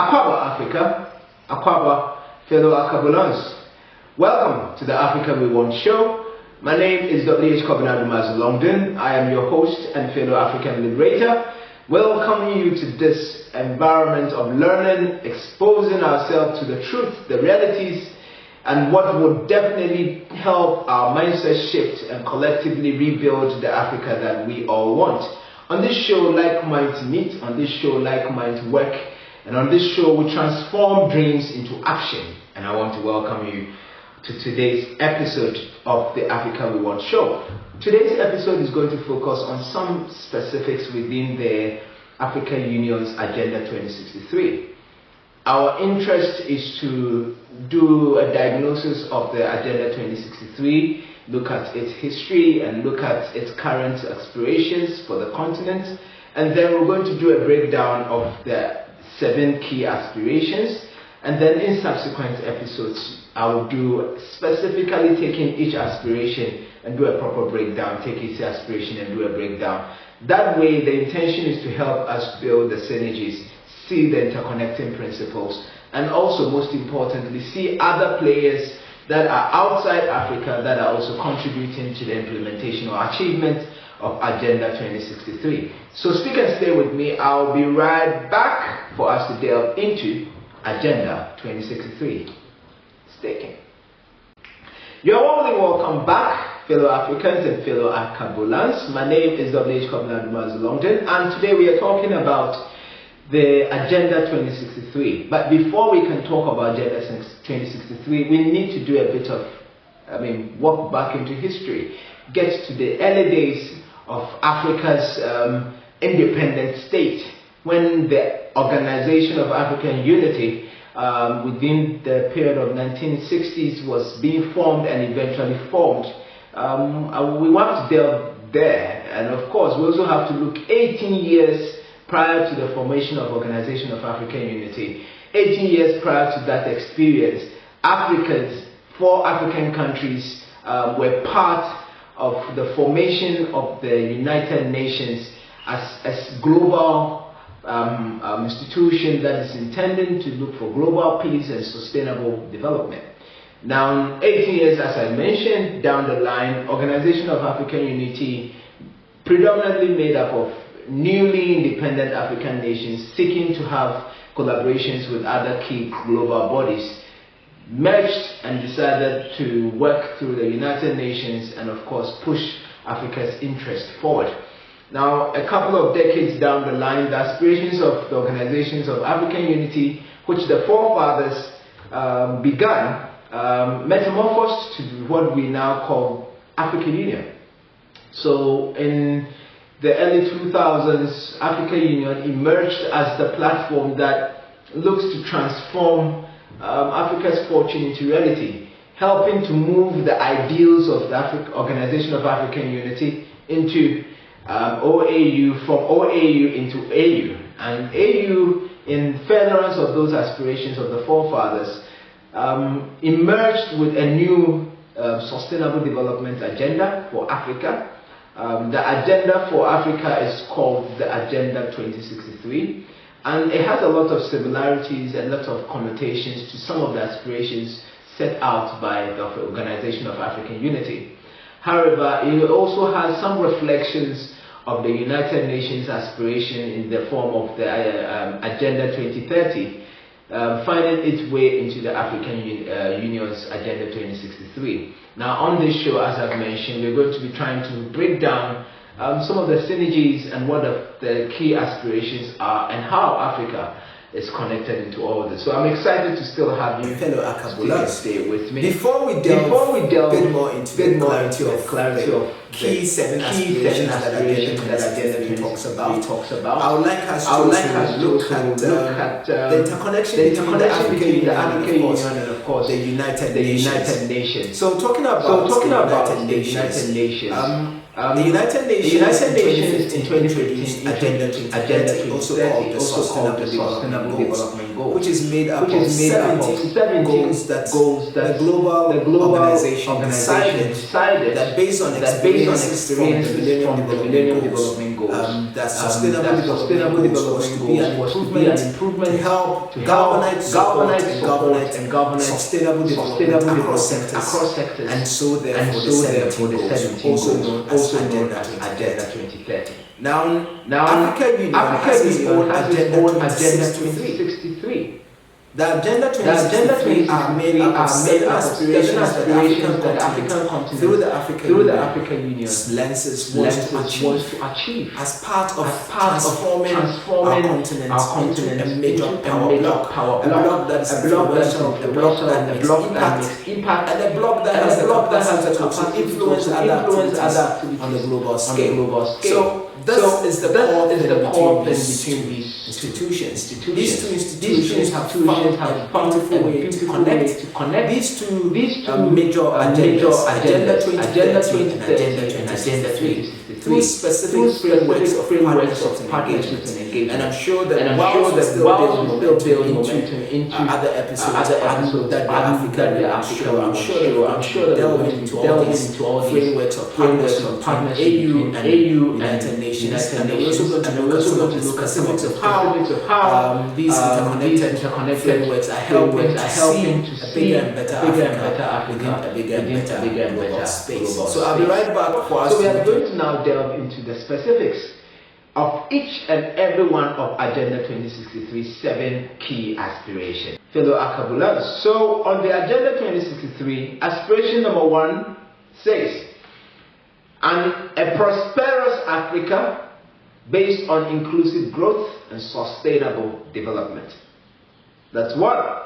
Akwaba Africa, Akwaba fellow Akabulans. Welcome to the Africa We Want show. My name is S1Ep2 Longdon. I am your host and fellow African liberator, welcoming you to this environment of learning, exposing ourselves to the truth, the realities, and what would definitely help our mindset shift and collectively rebuild the Africa that we all want. On this show, like minds meet. On this show, like minds work. And on this show, we transform dreams into action. And I want to welcome you to today's episode of the Africa We Want show. Today's episode is going to focus on some specifics within the African Union's Agenda 2063. Our interest is to do a diagnosis of the Agenda 2063, look at its history and look at its current aspirations for the continent. And then we're going to do a breakdown of the 7 key aspirations, and then in subsequent episodes I will do specifically taking each aspiration and do a proper breakdown, take each aspiration and do a breakdown. That way the intention is to help us build the synergies, see the interconnecting principles, and also most importantly see other players that are outside Africa that are also contributing to the implementation or achievement of Agenda 2063. So speak and stay with me. I'll be right back for us to delve into Agenda 2063. Stay. You're warmly welcome back, fellow Africans and fellow Akabulans. My name is S1Ep2 Longdon, and today we are talking about the Agenda 2063. But before we can talk about Agenda 2063, we need to do a bit of, walk back into history, get to the early days of Africa's independent state, when the Organization of African Unity within the period of 1960s was being formed and eventually formed. We want to delve there, and of course we also have to look 18 years prior to the formation of Organization of African Unity. 18 years prior to that experience, Africans, 4 African countries were part of the formation of the United Nations as global institution that is intended to look for global peace and sustainable development. Now, 18 years, as I mentioned, down the line, Organization of African Unity, predominantly made up of newly independent African nations seeking to have collaborations with other key global bodies, merged and decided to work through the United Nations and of course push Africa's interest forward. Now, a couple of decades down the line, the aspirations of the Organizations of African Unity, which the forefathers began, metamorphosed to what we now call African Union. So in the early 2000s, African Union emerged as the platform that looks to transform Africa's fortune into reality, helping to move the ideals of the Organization of African Unity into OAU, from OAU into AU. And AU, in furtherance of those aspirations of the forefathers, emerged with a new sustainable development agenda for Africa. The agenda for Africa is called the Agenda 2063, and it has a lot of similarities and lots of connotations to some of the aspirations set out by the Organization of African Unity. However, it also has some reflections of the United Nations aspiration in the form of the Agenda 2030, finding its way into the African Union's Agenda 2063. Now, on this show, as I've mentioned, we're going to be trying to break down some of the synergies and what the key aspirations are and how Africa is connected into all of this. So I'm excited to still have you, fellow Akabulans, stay with me. Before we delve a bit more into the clarity of key 7 aspirations that Agenda 2063 talks about, I would like us to look at the interconnection between the African Union and of course the United Nations. So talking about the United Nations. The United Nations in 2015 Agenda 2030, also called the Sustainable Development Goals, which is made up of 17 goals that the global organization decided that based on experiences from the Millennium Development goals. That sustainable development goals was to be an improvement to help galvanize support and governance sustainable development across sectors, and so therefore the 17 goals, also known as Agenda 2030. Now Africa Union has its own Agenda 2063. The Agenda 2063 are made up of 7 aspirations that the African continent, through the African Union's lenses, wants to achieve as part of transforming our continent into a major power block, a block that is influential, a block that makes impact, and a block that has the capacity to influence other activities on the global scale. So this is the core thing between these institutions. These two institutions have found a beautiful way to connect these two major agendas, Agenda 2030 and Agenda 2063, through specific frameworks of partnerships and engagement. And I'm sure that while we still build momentum into other episodes that I'm sure that we'll delve into all these frameworks of partnership between AU and United Nations, and we're also going to look at some of how these interconnected frameworks are helping to see a bigger and better Africa within a bigger and better space. So I'll be right back for us. So we are going to now delve into the specifics of each and every one of Agenda 2063's 7 key aspirations. Fellow Akabulans. So on the Agenda 2063, aspiration number 1 says, a prosperous Africa based on inclusive growth and sustainable development. That's 1.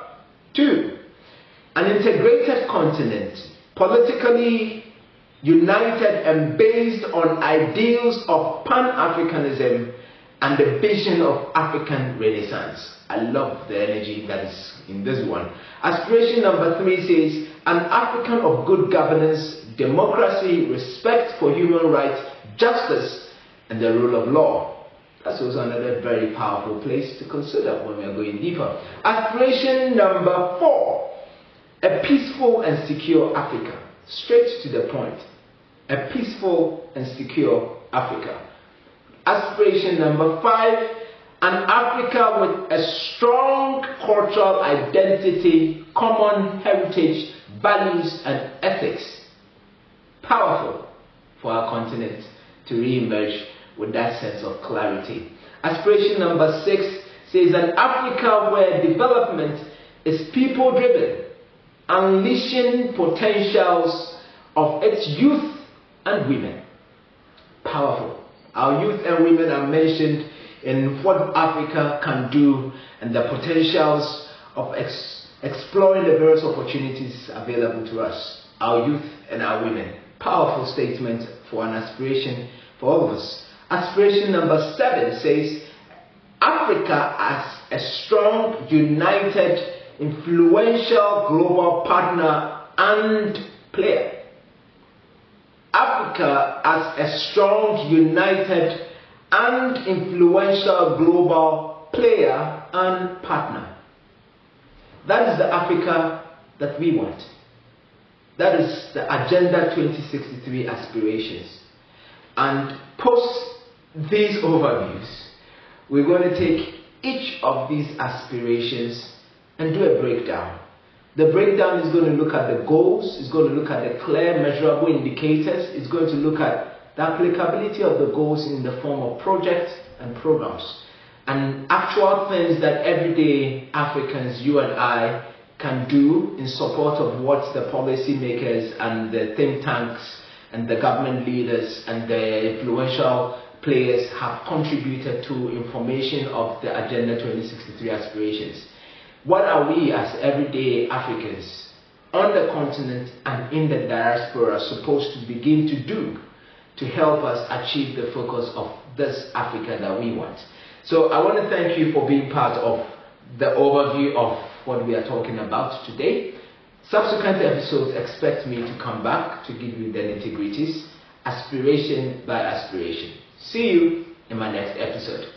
2, an integrated continent, politically united and based on ideals of Pan-Africanism and the vision of African Renaissance. I love the energy that is in this one. Aspiration number 3 says, an African of good governance, democracy, respect for human rights, justice, and the rule of law. That's also another very powerful place to consider when we are going deeper. Aspiration number 4, a peaceful and secure Africa. Straight to the point. A peaceful and secure Africa. Aspiration number 5, an Africa with a strong cultural identity, common heritage, values, and ethics. Powerful for our continent to re-emerge with that sense of clarity. Aspiration number 6 says an Africa where development is people-driven, unleashing potentials of its youth and women. Powerful. Our youth and women are mentioned in what Africa can do and the potentials of exploring the various opportunities available to us. Our youth and our women. Powerful statement for an aspiration for all of us. Aspiration number 7 says Africa as a strong, united, influential global partner and player. Africa as a strong, united, and influential global player and partner. That is the Africa that we want. That is the Agenda 2063 aspirations. And post these overviews, we're going to take each of these aspirations and do a breakdown. The breakdown is going to look at the goals, it's going to look at the clear, measurable indicators, it's going to look at the applicability of the goals in the form of projects and programs, and actual things that everyday Africans, you and I, can do in support of what the policymakers and the think tanks and the government leaders and the influential players have contributed to information of the Agenda 2063 aspirations. What are we as everyday Africans on the continent and in the diaspora supposed to begin to do to help us achieve the focus of this Africa that we want? So I want to thank you for being part of the overview of what we are talking about today. Subsequent episodes, expect me to come back to give you the nitty-gritties, aspiration by aspiration. See you in my next episode.